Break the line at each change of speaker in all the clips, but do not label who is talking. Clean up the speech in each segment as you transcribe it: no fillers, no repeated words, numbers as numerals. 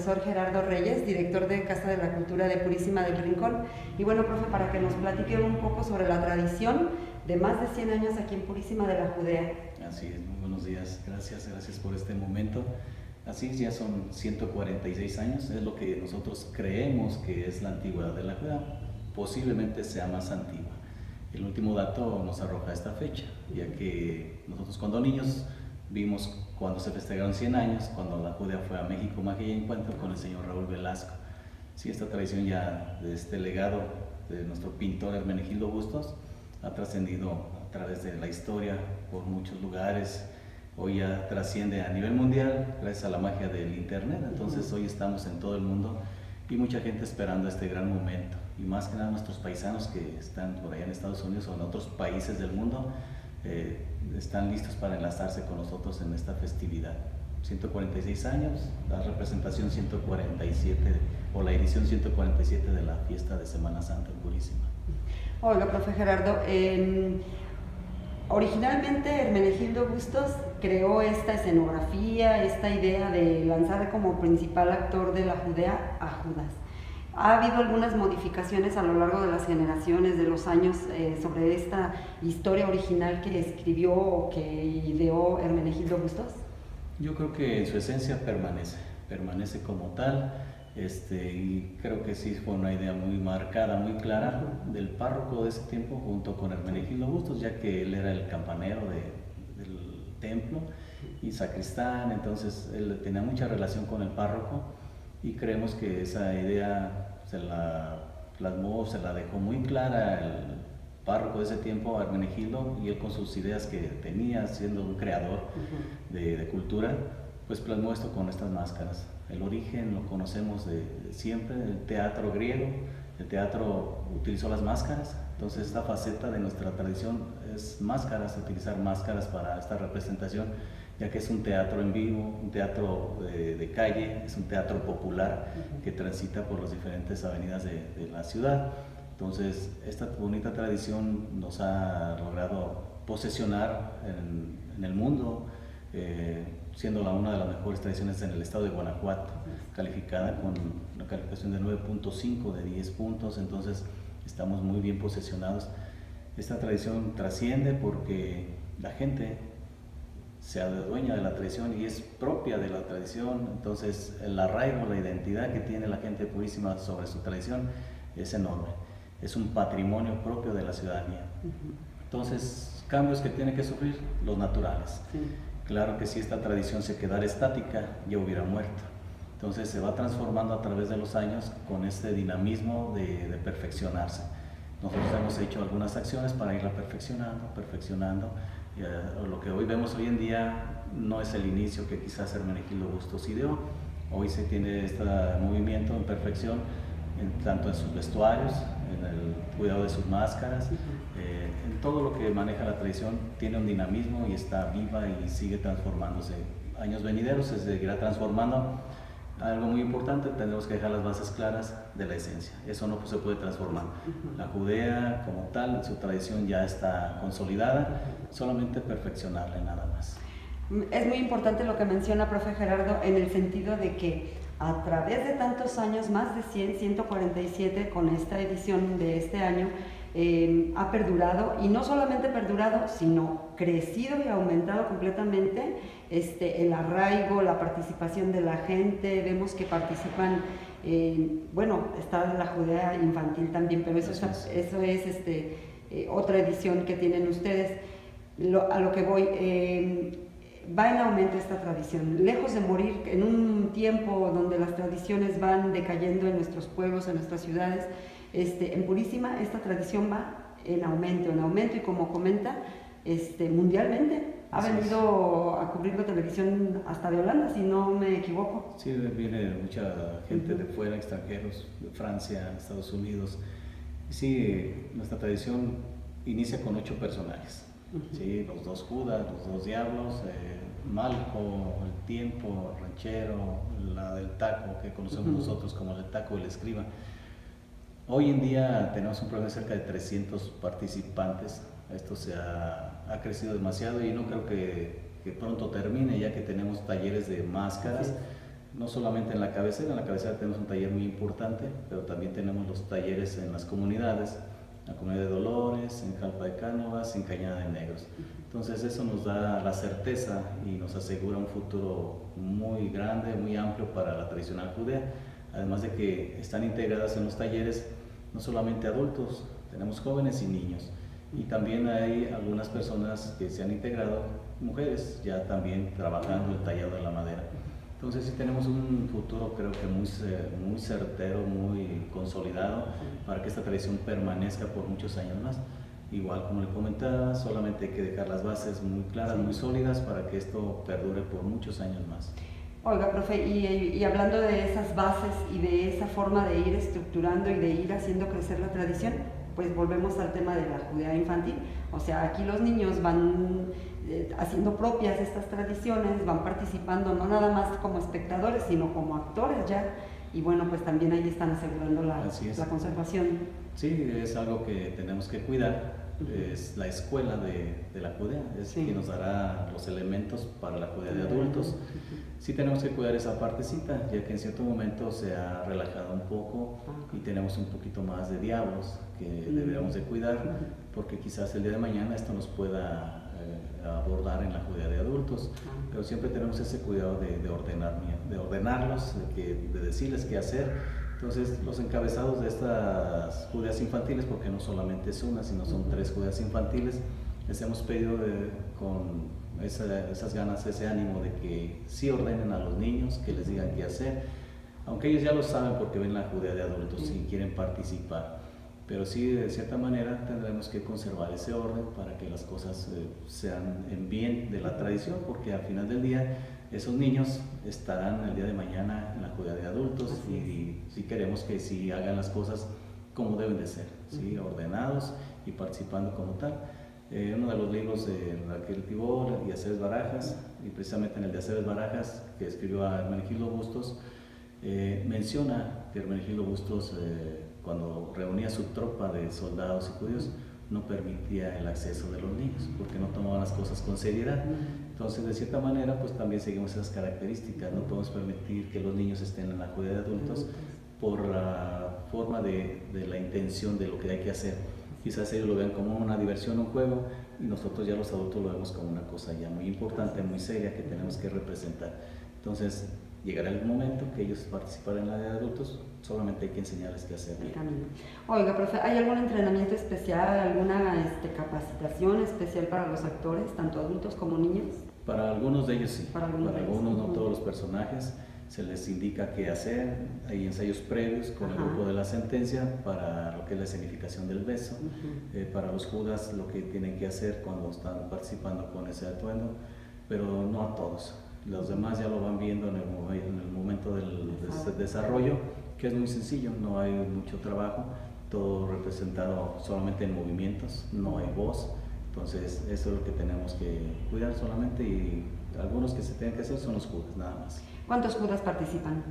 profesor Gerardo Reyes, director de Casa de la Cultura de Purísima del Rincón. Y bueno, profe, para que nos platique un poco sobre la tradición de más de 100 años aquí en Purísima de la Judea.
Así es, muy buenos días, gracias por este momento. Así es, ya son 146 años, es lo que nosotros creemos que es la antigüedad de la Judea, posiblemente sea más antigua. El último dato nos arroja esta fecha, ya que nosotros cuando niños vimos cuando se festejaron 100 años, cuando la Judea fue a México, Magia y Encuentro con el señor Raúl Velasco. Sí, esta tradición ya de este legado de nuestro pintor Hermenegildo Bustos ha trascendido a través de la historia por muchos lugares. Hoy ya trasciende a nivel mundial gracias a la magia del internet, entonces hoy estamos en todo el mundo y mucha gente esperando este gran momento, y más que nada nuestros paisanos que están por allá en Estados Unidos o en otros países del mundo están listos para enlazarse con nosotros en esta festividad. 146 años, la representación 147 o la edición 147 de la fiesta de Semana Santa en Purísima.
Hola, profe Gerardo. Originalmente Hermenegildo Bustos creó esta escenografía, esta idea de lanzar como principal actor de la Judea a Judas. ¿Ha habido algunas modificaciones a lo largo de las generaciones, de los años, sobre esta historia original que escribió o que ideó Hermenegildo Bustos?
Yo creo que en su esencia permanece como tal, y creo que sí fue una idea muy marcada, muy clara del párroco de ese tiempo junto con Hermenegildo Bustos, ya que él era el campanero del templo y sacristán, entonces él tenía mucha relación con el párroco y creemos que esa idea se la plasmó, se la dejó muy clara el párroco de ese tiempo, Hermenegildo, y él con sus ideas que tenía, siendo un creador de cultura, pues plasmó esto con estas máscaras. El origen lo conocemos de siempre, el teatro griego, el teatro utilizó las máscaras, entonces esta faceta de nuestra tradición es máscaras, utilizar máscaras para esta representación, ya que es un teatro en vivo, un teatro de calle, es un teatro popular que transita por las diferentes avenidas de la ciudad. Entonces, esta bonita tradición nos ha logrado posesionar en el mundo, siendo una de las mejores tradiciones en el estado de Guanajuato, calificada con una calificación de 9.5 de 10 puntos, entonces estamos muy bien posesionados. Esta tradición trasciende porque la gente se adueña de la tradición y es propia de la tradición, entonces el arraigo, la identidad que tiene la gente purísima sobre su tradición es enorme, es un patrimonio propio de la ciudadanía. Entonces, cambios que tiene que sufrir los naturales. Claro que si esta tradición se quedara estática, ya hubiera muerto. Entonces se va transformando a través de los años con este dinamismo de perfeccionarse. Nosotros hemos hecho algunas acciones para irla perfeccionando. Lo que hoy vemos hoy en día no es el inicio que quizás Hermenegildo Bustos ideó. Hoy se tiene este movimiento en perfección, tanto en sus vestuarios, en el cuidado de sus máscaras, en todo lo que maneja la tradición tiene un dinamismo y está viva y sigue transformándose. Años venideros se seguirá transformando. Algo muy importante, tenemos que dejar las bases claras de la esencia, eso no se puede transformar. La Judea como tal, su tradición ya está consolidada, solamente perfeccionarla y nada más.
Es muy importante lo que menciona, profe Gerardo, en el sentido de que a través de tantos años, más de 147 con esta edición de este año, ha perdurado, y no solamente perdurado, sino crecido y aumentado completamente el arraigo, la participación de la gente. Vemos que participan, bueno, está la Judea infantil también, pero eso es otra edición que tienen ustedes. A lo que voy, va en aumento esta tradición, lejos de morir en un tiempo donde las tradiciones van decayendo en nuestros pueblos, en nuestras ciudades. En Purísima esta tradición va en aumento, y como comenta, mundialmente ha venido a cubrir la televisión hasta de Holanda, si no me equivoco.
Sí, viene mucha gente de fuera, extranjeros, de Francia, Estados Unidos. Sí, nuestra tradición inicia con 8 personajes. Sí, los 2 Judas, los 2 diablos, Malco, el tiempo, ranchero, la del taco, que conocemos nosotros como el taco del escriba. Hoy en día tenemos un programa de cerca de 300 participantes. Esto ha crecido demasiado y no creo que pronto termine, ya que tenemos talleres de máscaras, no solamente en la cabecera tenemos un taller muy importante, pero también tenemos los talleres en las comunidades, en la comunidad de Dolores, en Jalpa de Cánovas, en Cañada de Negros. Entonces eso nos da la certeza y nos asegura un futuro muy grande, muy amplio para la tradicional judea, además de que están integradas en los talleres no solamente adultos, tenemos jóvenes y niños, y también hay algunas personas que se han integrado, mujeres ya también trabajando el tallado de la madera. Entonces sí tenemos un futuro creo que muy certero, muy consolidado para que esta tradición permanezca por muchos años más. Igual como le comentaba, solamente hay que dejar las bases muy claras, muy sólidas para que esto perdure por muchos años más.
Oiga, profe, y hablando de esas bases y de esa forma de ir estructurando y de ir haciendo crecer la tradición, pues volvemos al tema de la judea infantil. O sea, aquí los niños van haciendo propias estas tradiciones, van participando no nada más como espectadores, sino como actores ya, y bueno, pues también ahí están asegurando la conservación.
Sí, es algo que tenemos que cuidar. Es la escuela de la judea, es quien nos dará los elementos para la judea de adultos. Sí tenemos que cuidar esa partecita, ya que en cierto momento se ha relajado un poco y tenemos un poquito más de diablos que deberíamos de cuidar, porque quizás el día de mañana esto nos pueda abordar en la judea de adultos, pero siempre tenemos ese cuidado de ordenarlos, de decirles qué hacer. Entonces, los encabezados de estas judeas infantiles, porque no solamente es una, sino son 3 judeas infantiles, les hemos pedido con esas ganas, ese ánimo de que sí ordenen a los niños, que les digan qué hacer, aunque ellos ya lo saben porque ven la judea de adultos y quieren participar. Pero sí, de cierta manera, tendremos que conservar ese orden para que las cosas sean en bien de la tradición, porque al final del día esos niños estarán el día de mañana en la judea de adultos y si queremos que sí hagan las cosas como deben de ser, ¿sí? Ordenados y participando como tal. Uno de los libros de Raquel Tibor y Aceves Barajas, y precisamente en el de Aceves Barajas, que escribió a Hermenegildo Bustos, menciona que Hermenegildo Bustos, cuando reunía su tropa de soldados y judíos, no permitía el acceso de los niños, porque no tomaban las cosas con seriedad. Entonces, de cierta manera, pues también seguimos esas características. No podemos permitir que los niños estén en la judea de adultos por la forma de la intención de lo que hay que hacer. Quizás ellos lo vean como una diversión, un juego, y nosotros ya los adultos lo vemos como una cosa ya muy importante, muy seria, que tenemos que representar. Entonces, llegará el momento que ellos participarán en la de adultos, solamente hay que enseñarles qué hacer.
Oiga, profe, ¿hay algún entrenamiento especial, alguna capacitación especial para los actores, tanto adultos como niños?
Para algunos de ellos sí, para algunos, no
uh-huh.
Todos los personajes se les indica qué hacer, hay ensayos previos con el grupo de la sentencia para lo que es la escenificación del beso, para los judas lo que tienen que hacer cuando están participando con ese atuendo, pero no a todos. Los demás ya lo van viendo en el momento del desarrollo, que es muy sencillo, no hay mucho trabajo, todo representado solamente en movimientos, no hay voz. Entonces eso es lo que tenemos que cuidar solamente, y algunos que se tienen que hacer son los judas, nada más.
¿Cuántos judas participan?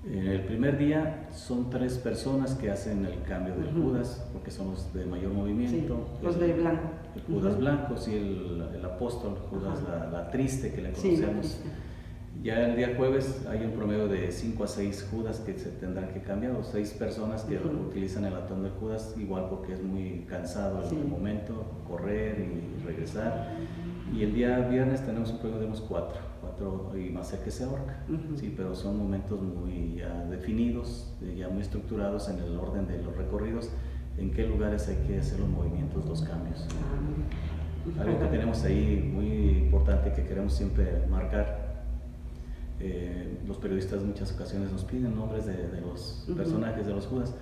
El primer día son 3 personas que hacen el cambio del judas, porque son los de mayor movimiento.
Sí, los de blanco.
El judas blanco, sí, el apóstol, judas la triste que le conocemos.
Sí,
ya el día jueves hay un promedio de 5 a 6 judas que se tendrán que cambiar, o 6 personas que utilizan el atuendo de judas, igual porque es muy cansado el momento, correr y regresar. Y el día viernes tenemos un promedio de unos 4 y más el que se ahorca, sí, pero son momentos muy ya definidos, ya muy estructurados en el orden de los recorridos, en qué lugares hay que hacer los movimientos, los cambios. Algo que tenemos ahí muy importante que queremos siempre marcar. Los periodistas en muchas ocasiones nos piden nombres de los personajes de los judas.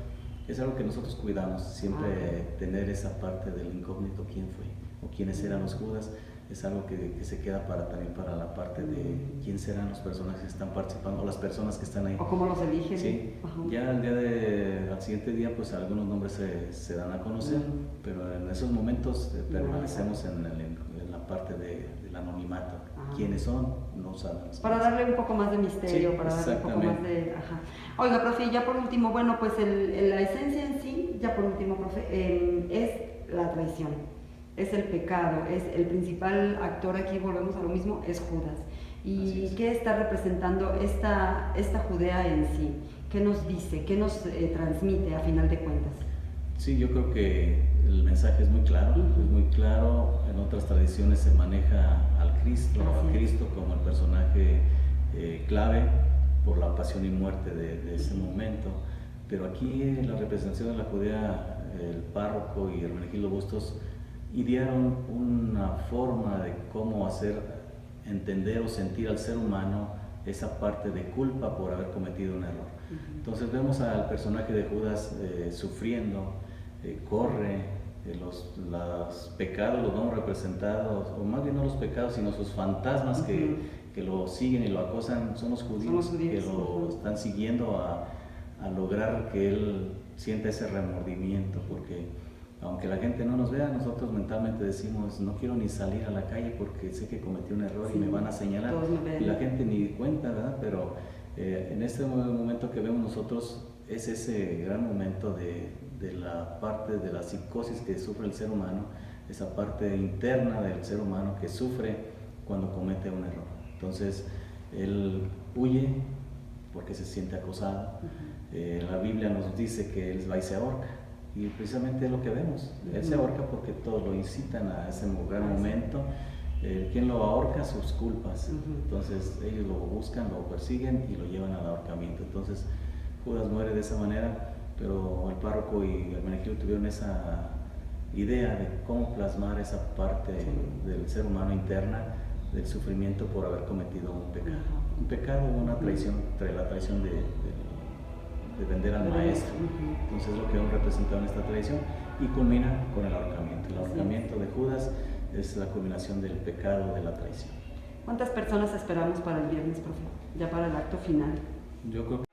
Es algo que nosotros cuidamos, siempre tener esa parte del incógnito, quién fue o quiénes eran los judas. Es algo que se queda también para la parte de quién serán los personajes que están participando o las personas que están ahí.
O cómo los eligen.
Sí, ya al siguiente día pues algunos nombres se dan a conocer, pero en esos momentos permanecemos en la parte del anonimato. ¿Quiénes son? No sabemos.
Para darle un poco más de misterio,
sí,
para darle un poco más de... Oiga, profe, ya por último, bueno, pues la esencia en sí, ya por último, profe, es la traición. Es el pecado, es el principal actor aquí, volvemos a lo mismo, es Judas. ¿Y qué está representando esta Judea en sí? ¿Qué nos dice? ¿Qué nos transmite a final de cuentas?
Sí, yo creo que el mensaje es muy claro, es muy claro. En otras tradiciones se maneja al Cristo, como el personaje clave por la pasión y muerte de ese momento. Pero aquí en la representación de la Judea, el párroco y Hermenegildo Bustos idearon una forma de cómo hacer entender o sentir al ser humano esa parte de culpa por haber cometido un error. Entonces vemos al personaje de Judas sufriendo, corre, los pecados los vamos representados, o más bien no los pecados, sino sus fantasmas que lo siguen y lo acosan, son los judíos que lo están siguiendo a lograr que él sienta ese remordimiento, porque aunque la gente no nos vea, nosotros mentalmente decimos, no quiero ni salir a la calle porque sé que cometí un error y me van a señalar, y la gente ni cuenta, ¿verdad? Pero en este momento que vemos nosotros es ese gran momento de la parte de la psicosis que sufre el ser humano, esa parte interna del ser humano que sufre cuando comete un error. Entonces él huye porque se siente acosado. La Biblia nos dice que él va y se ahorca, y precisamente es lo que vemos. Él se ahorca porque todos lo incitan a ese gran momento. ¿Quién lo ahorca? Sus culpas. Entonces ellos lo buscan, lo persiguen y lo llevan al ahorcamiento. Entonces Judas muere de esa manera, pero el párroco y Hermenegildo tuvieron esa idea de cómo plasmar esa parte del ser humano interna, del sufrimiento por haber cometido un pecado. Un pecado, una traición, la traición de vender al maestro. Entonces es lo que hemos representado en esta tradición, y culmina con el ahorcamiento. El ahorcamiento de Judas es la culminación del pecado de la traición.
¿Cuántas personas esperamos para el viernes, profe? Ya para el acto final.
Yo creo que